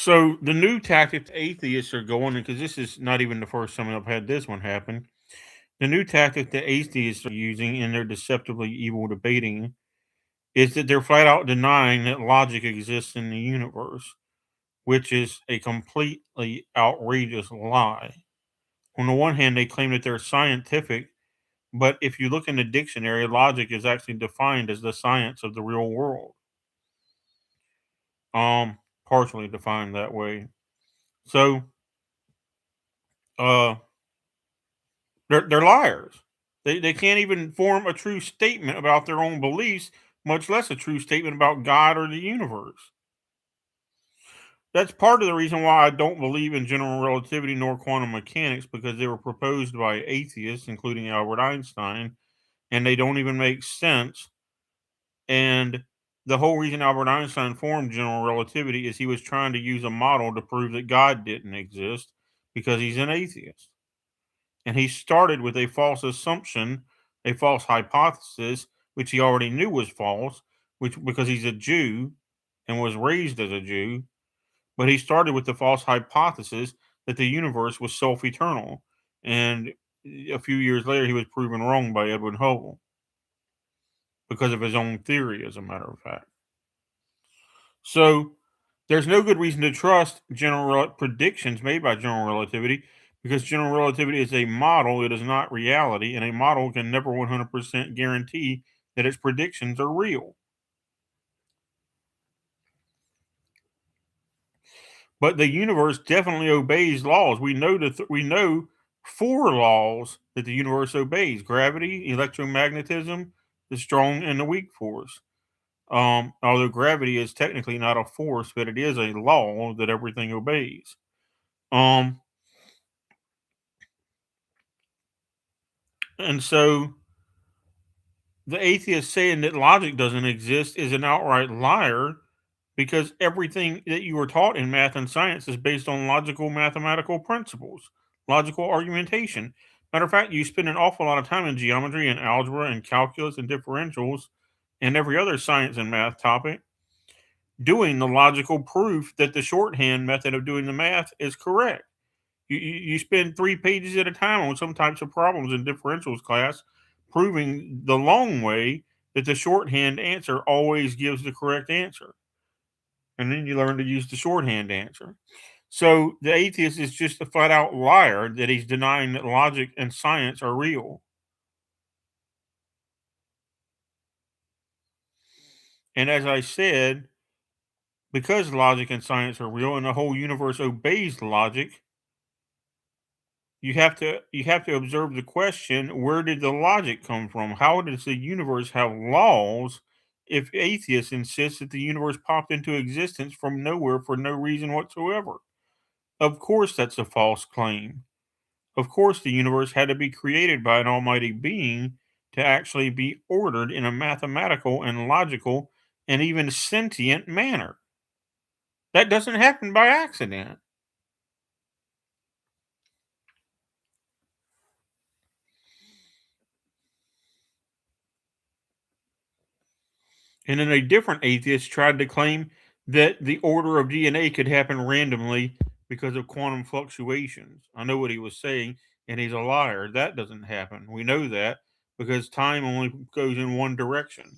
So the new tactic atheists are going, because this is not even the first time I've had this one happen. The new tactic that atheists are using in their deceptively evil debating is that they're flat out denying that logic exists in the universe, which is a completely outrageous lie. On the one hand, they claim that they're scientific, but if you look in the dictionary, logic is actually defined as the science of the real world. Um, Partially defined that way. So, uh, they're liars. They can't even form a true statement about their own beliefs, much less a true statement about God or the universe. That's part of the reason why I don't believe in general relativity nor quantum mechanics, because they were proposed by atheists, including Albert Einstein, and they don't even make sense. And the whole reason Albert Einstein formed general relativity is he was trying to use a model to prove that God didn't exist, because he's an atheist. And he started with a false assumption, a false hypothesis, which he already knew was false, which because he's a Jew and was raised as a Jew. But he started with the false hypothesis that the universe was self eternal. And a few years later, he was proven wrong by Edwin Hubble because of his own theory, as a matter of fact. So there's no good reason to trust predictions made by general relativity, because general relativity is a model, it is not reality, and a model can never 100% guarantee that its predictions are real. But the universe definitely obeys laws. We know four laws that the universe obeys: gravity, electromagnetism, the strong and the weak force. Although gravity is technically not a force, but it is a law that everything obeys. Um, and so the atheist saying that logic doesn't exist is an outright liar, because everything that you were taught in math and science is based on logical mathematical principles, logical argumentation. Matter of fact, you spend an awful lot of time in geometry and algebra and calculus and differentials and every other science and math topic doing the logical proof that the shorthand method of doing the math is correct. You spend 3 pages at a time on some types of problems in differentials class, proving the long way that the shorthand answer always gives the correct answer. And then you learn to use the shorthand answer. So the atheist is just a flat out liar that he's denying that logic and science are real. And as I said, because logic and science are real and the whole universe obeys logic, you have to observe the question: where did the logic come from? How does the universe have laws if atheists insist that the universe popped into existence from nowhere for no reason whatsoever? Of course that's a false claim. Of course the universe had to be created by an almighty being to actually be ordered in a mathematical and logical and even sentient manner. That doesn't happen by accident. And then a different atheist tried to claim that the order of DNA could happen randomly because of quantum fluctuations. I know what he was saying, and he's a liar. That doesn't happen. We know that because time only goes in one direction.